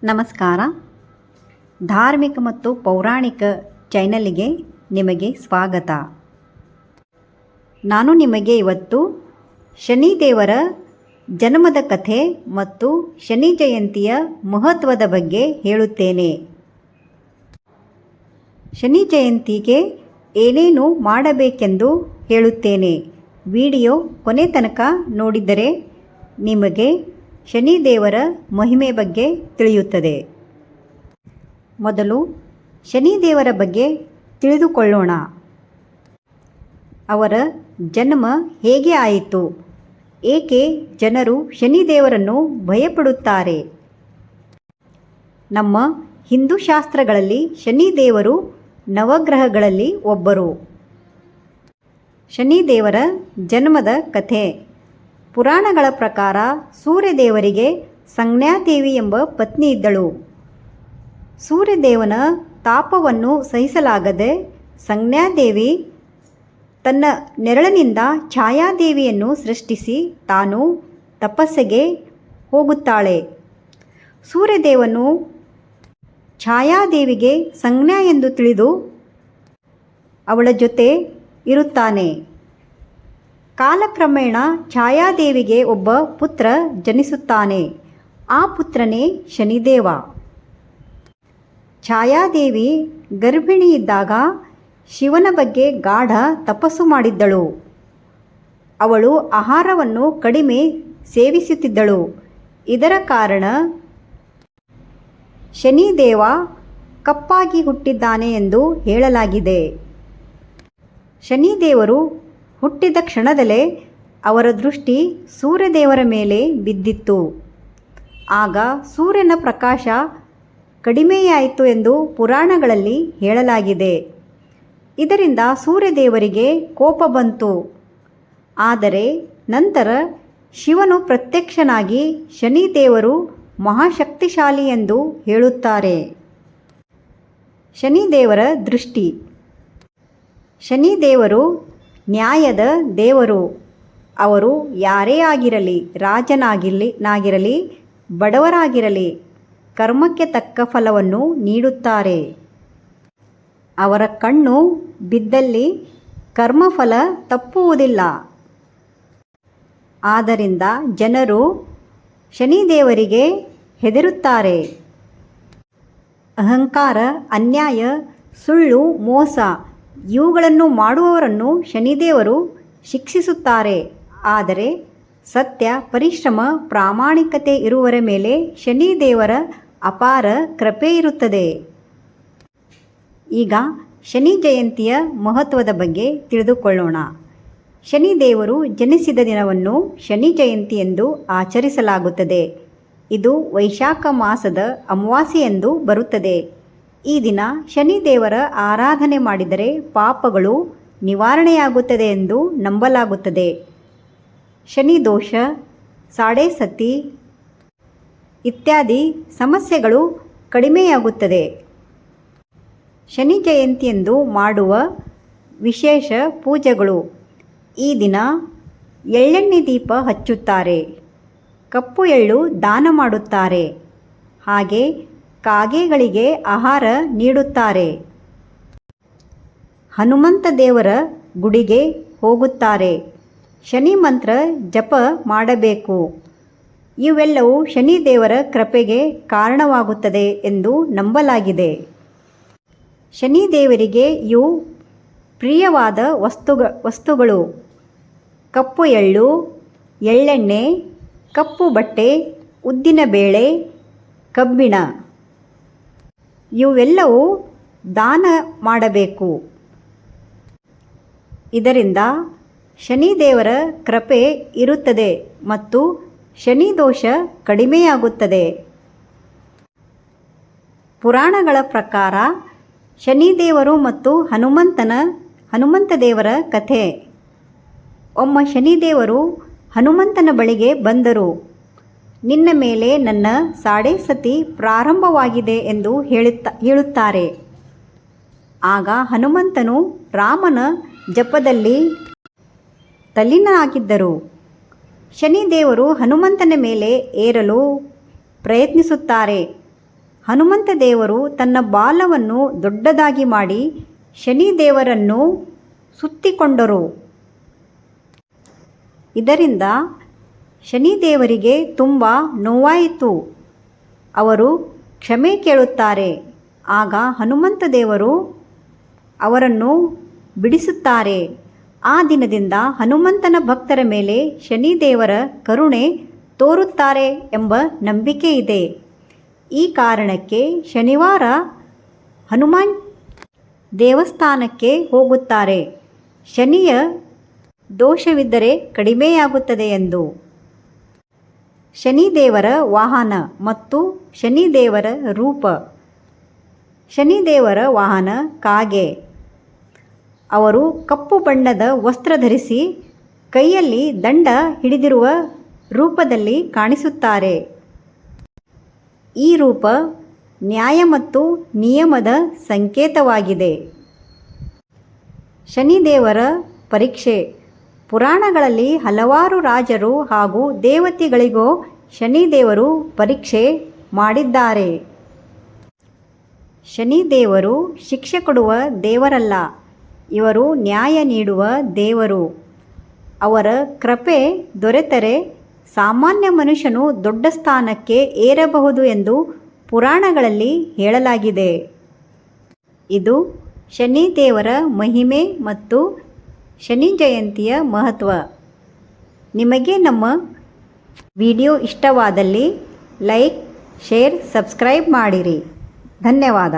ನಮಸ್ಕಾರ. ಧಾರ್ಮಿಕ ಮತ್ತು ಪೌರಾಣಿಕ ಚಾನಲ್ಗೆ ನಿಮಗೆ ಸ್ವಾಗತ. ನಾನು ನಿಮಗೆ ಇವತ್ತು ಶನಿದೇವರ ಜನ್ಮದ ಕಥೆ ಮತ್ತು ಶನಿ ಜಯಂತಿಯ ಮಹತ್ವದ ಬಗ್ಗೆ ಹೇಳುತ್ತೇನೆ. ಶನಿ ಜಯಂತಿಗೆ ಏನೇನು ಮಾಡಬೇಕೆಂದು ಹೇಳುತ್ತೇನೆ. ವಿಡಿಯೋ ಕೊನೆ ತನಕ ನೋಡಿದರೆ ನಿಮಗೆ ಶನಿದೇವರ ಮಹಿಮೆ ಬಗ್ಗೆ ತಿಳಿಯುತ್ತದೆ. ಮೊದಲು ಶನಿದೇವರ ಬಗ್ಗೆ ತಿಳಿದುಕೊಳ್ಳೋಣ. ಅವರ ಜನ್ಮ ಹೇಗೆ ಆಯಿತು? ಏಕೆ ಜನರು ಶನಿದೇವರನ್ನು ಭಯಪಡುತ್ತಾರೆ? ನಮ್ಮ ಹಿಂದೂ ಶಾಸ್ತ್ರಗಳಲ್ಲಿ ಶನಿದೇವರು ನವಗ್ರಹಗಳಲ್ಲಿ ಒಬ್ಬರು. ಶನಿದೇವರ ಜನ್ಮದ ಕಥೆ. ಪುರಾಣಗಳ ಪ್ರಕಾರ ಸೂರ್ಯದೇವರಿಗೆ ಸಂಜ್ಞಾದೇವಿ ಎಂಬ ಪತ್ನಿ ಇದ್ದಳು. ಸೂರ್ಯದೇವನ ತಾಪವನ್ನು ಸಹಿಸಲಾಗದೆ ಸಂಜ್ಞಾದೇವಿ ತನ್ನ ನೆರಳಿನಿಂದ ಛಾಯಾದೇವಿಯನ್ನು ಸೃಷ್ಟಿಸಿ ತಾನು ತಪಸ್ಸಿಗೆ ಹೋಗುತ್ತಾಳೆ. ಸೂರ್ಯದೇವನು ಛಾಯಾದೇವಿಗೆ ಸಂಜ್ಞಾ ಎಂದು ತಿಳಿದು ಅವಳ ಜೊತೆ ಇರುತ್ತಾನೆ. ಕಾಲಕ್ರಮೇಣ ಛಾಯಾದೇವಿಗೆ ಒಬ್ಬ ಪುತ್ರ ಜನಿಸುತ್ತಾನೆ. ಆ ಪುತ್ರನೇ ಶನಿದೇವ. ಛಾಯಾದೇವಿ ಗರ್ಭಿಣಿಯಿದ್ದಾಗ ಶಿವನ ಬಗ್ಗೆ ಗಾಢ ತಪಸ್ಸು ಮಾಡಿದ್ದಳು. ಅವಳು ಆಹಾರವನ್ನು ಕಡಿಮೆ ಸೇವಿಸುತ್ತಿದ್ದಳು. ಇದರ ಕಾರಣ ಶನಿದೇವ ಕಪ್ಪಾಗಿ ಹುಟ್ಟಿದ್ದಾನೆ ಎಂದು ಹೇಳಲಾಗಿದೆ. ಶನಿದೇವರು ಹುಟ್ಟಿದ ಕ್ಷಣದಲ್ಲೇ ಅವರ ದೃಷ್ಟಿ ಸೂರ್ಯದೇವರ ಮೇಲೆ ಬಿದ್ದಿತ್ತು. ಆಗ ಸೂರ್ಯನ ಪ್ರಕಾಶ ಕಡಿಮೆಯಾಯಿತು ಎಂದು ಪುರಾಣಗಳಲ್ಲಿ ಹೇಳಲಾಗಿದೆ. ಇದರಿಂದ ಸೂರ್ಯದೇವರಿಗೆ ಕೋಪ ಬಂತು. ಆದರೆ ನಂತರ ಶಿವನು ಪ್ರತ್ಯಕ್ಷನಾಗಿ ಶನಿದೇವರು ಮಹಾಶಕ್ತಿಶಾಲಿ ಎಂದು ಹೇಳುತ್ತಾರೆ. ಶನಿದೇವರ ದೃಷ್ಟಿ. ಶನಿದೇವರು ನ್ಯಾಯದ ದೇವರು. ಅವರು ಯಾರೇ ಆಗಿರಲಿ, ರಾಜನಾಗಿರಲಿ ಬಡವರಾಗಿರಲಿ, ಕರ್ಮಕ್ಕೆ ತಕ್ಕ ಫಲವನ್ನು ನೀಡುತ್ತಾರೆ. ಅವರ ಕಣ್ಣು ಬಿದ್ದಲ್ಲಿ ಕರ್ಮಫಲ ತಪ್ಪುವುದಿಲ್ಲ. ಆದ್ದರಿಂದ ಜನರು ಶನಿದೇವರಿಗೆ ಹೆದರುತ್ತಾರೆ. ಅಹಂಕಾರ, ಅನ್ಯಾಯ, ಸುಳ್ಳು, ಮೋಸ ಇವುಗಳನ್ನು ಮಾಡುವವರನ್ನು ಶನಿದೇವರು ಶಿಕ್ಷಿಸುತ್ತಾರೆ. ಆದರೆ ಸತ್ಯ, ಪರಿಶ್ರಮ, ಪ್ರಾಮಾಣಿಕತೆ ಇರುವವರ ಮೇಲೆ ಶನಿದೇವರ ಅಪಾರ ಕೃಪೆ ಇರುತ್ತದೆ. ಈಗ ಶನಿ ಜಯಂತಿಯ ಮಹತ್ವದ ಬಗ್ಗೆ ತಿಳಿದುಕೊಳ್ಳೋಣ. ಶನಿದೇವರು ಜನಿಸಿದ ದಿನವನ್ನು ಶನಿ ಜಯಂತಿ ಎಂದು ಆಚರಿಸಲಾಗುತ್ತದೆ. ಇದು ವೈಶಾಖ ಮಾಸದ ಅಮಾವಾಸ್ಯೆಯಂದು ಬರುತ್ತದೆ. ಈ ದಿನ ಶನಿದೇವರ ಆರಾಧನೆ ಮಾಡಿದರೆ ಪಾಪಗಳು ನಿವಾರಣೆಯಾಗುತ್ತದೆ ಎಂದು ನಂಬಲಾಗುತ್ತದೆ. ಶನಿ ದೋಷ, ಸಾಡೆ ಸತಿ ಇತ್ಯಾದಿ ಸಮಸ್ಯೆಗಳು ಕಡಿಮೆಯಾಗುತ್ತದೆ. ಶನಿ ಜಯಂತಿಯಂದು ಮಾಡುವ ವಿಶೇಷ ಪೂಜೆಗಳು. ಈ ದಿನ ಎಳ್ಳೆಣ್ಣೆ ದೀಪ ಹಚ್ಚುತ್ತಾರೆ. ಕಪ್ಪು ಎಳ್ಳು ದಾನ ಮಾಡುತ್ತಾರೆ. ಹಾಗೆ ಕಾಗೆಗಳಿಗೆ ಆಹಾರ ನೀಡುತ್ತಾರೆ. ಹನುಮಂತ ದೇವರ ಗುಡಿಗೆ ಹೋಗುತ್ತಾರೆ. ಶನಿ ಮಂತ್ರ ಜಪ ಮಾಡಬೇಕು. ಇವೆಲ್ಲವೂ ಶನಿದೇವರ ಕೃಪೆಗೆ ಕಾರಣವಾಗುತ್ತದೆ ಎಂದು ನಂಬಲಾಗಿದೆ. ಶನಿದೇವರಿಗೆ ಇವು ಪ್ರಿಯವಾದ ವಸ್ತುಗಳು: ಕಪ್ಪು ಎಳ್ಳು, ಎಳ್ಳೆಣ್ಣೆ, ಕಪ್ಪು ಬಟ್ಟೆ, ಉದ್ದಿನ ಬೇಳೆ, ಕಬ್ಬಿಣ ಇವೆಲ್ಲವೂ ದಾನ ಮಾಡಬೇಕು. ಇದರಿಂದ ಶನಿದೇವರ ಕೃಪೆ ಇರುತ್ತದೆ ಮತ್ತು ಶನಿ ದೋಷ ಕಡಿಮೆಯಾಗುತ್ತದೆ. ಪುರಾಣಗಳ ಪ್ರಕಾರ ಶನಿದೇವರು ಮತ್ತು ಹನುಮಂತ ದೇವರ ಕಥೆ. ಒಮ್ಮ ಶನಿದೇವರು ಹನುಮಂತನ ಬಳಿಗೆ ಬಂದರು. ನಿನ್ನ ಮೇಲೆ ನನ್ನ ಸಾಡೆ ಸತಿ ಪ್ರಾರಂಭವಾಗಿದೆ ಎಂದು ಹೇಳುತ್ತಾರೆ. ಆಗ ಹನುಮಂತನು ರಾಮನ ಜಪದಲ್ಲಿ ತಲ್ಲೀನರಾಗಿದ್ದರು. ಶನಿದೇವರು ಹನುಮಂತನ ಮೇಲೆ ಏರಲು ಪ್ರಯತ್ನಿಸುತ್ತಾರೆ. ಹನುಮಂತ ದೇವರು ತನ್ನ ಬಾಲವನ್ನು ದೊಡ್ಡದಾಗಿ ಮಾಡಿ ಶನಿದೇವರನ್ನು ಸುತ್ತಿಕೊಂಡರು. ಇದರಿಂದ ಶನಿದೇವರಿಗೆ ತುಂಬ ನೋವಾಯಿತು. ಅವರು ಕ್ಷಮೆ ಕೇಳುತ್ತಾರೆ. ಆಗ ಹನುಮಂತ ದೇವರು ಅವರನ್ನು ಬಿಡಿಸುತ್ತಾರೆ. ಆ ದಿನದಿಂದ ಹನುಮಂತನ ಭಕ್ತರ ಮೇಲೆ ಶನಿದೇವರ ಕರುಣೆ ತೋರುತ್ತಾರೆ ಎಂಬ ನಂಬಿಕೆ ಇದೆ. ಈ ಕಾರಣಕ್ಕೆ ಶನಿವಾರ ಹನುಮಾನ್ ದೇವಸ್ಥಾನಕ್ಕೆ ಹೋಗುತ್ತಾರೆ. ಶನಿಯ ದೋಷವಿದ್ದರೆ ಕಡಿಮೆಯಾಗುತ್ತದೆ ಎಂದು. ಶನಿದೇವರ ವಾಹನ ಮತ್ತು ಶನಿದೇವರ ರೂಪ. ಶನಿದೇವರ ವಾಹನ ಕಾಗೆ. ಅವರು ಕಪ್ಪು ಬಣ್ಣದ ವಸ್ತ್ರ ಧರಿಸಿ ಕೈಯಲ್ಲಿ ದಂಡ ಹಿಡಿದಿರುವ ರೂಪದಲ್ಲಿ ಕಾಣಿಸುತ್ತಾರೆ. ಈ ರೂಪ ನ್ಯಾಯ ಮತ್ತು ನಿಯಮದ ಸಂಕೇತವಾಗಿದೆ. ಶನಿದೇವರ ಪರೀಕ್ಷೆ. ಪುರಾಣಗಳಲ್ಲಿ ಹಲವಾರು ರಾಜರು ಹಾಗೂ ದೇವತೆಗಳಿಗೂ ಶನಿದೇವರು ಪರೀಕ್ಷೆ ಮಾಡಿದ್ದಾರೆ. ಶನಿದೇವರು ಶಿಕ್ಷೆ ಕೊಡುವ ದೇವರಲ್ಲ, ಇವರು ನ್ಯಾಯ ನೀಡುವ ದೇವರು. ಅವರ ಕೃಪೆ ದೊರೆತರೆ ಸಾಮಾನ್ಯ ಮನುಷ್ಯನು ದೊಡ್ಡ ಸ್ಥಾನಕ್ಕೆ ಏರಬಹುದು ಎಂದು ಪುರಾಣಗಳಲ್ಲಿ ಹೇಳಲಾಗಿದೆ. ಇದು ಶನಿದೇವರ ಮಹಿಮೆ ಮತ್ತು ಶನಿ ಜಯಂತಿಯ ಮಹತ್ವ. ನಿಮಗೆ ನಮ್ಮ ವಿಡಿಯೋ ಇಷ್ಟವಾದಲ್ಲಿ ಲೈಕ್, ಶೇರ್, ಸಬ್ಸ್ಕ್ರೈಬ್ ಮಾಡಿರಿ. ಧನ್ಯವಾದ.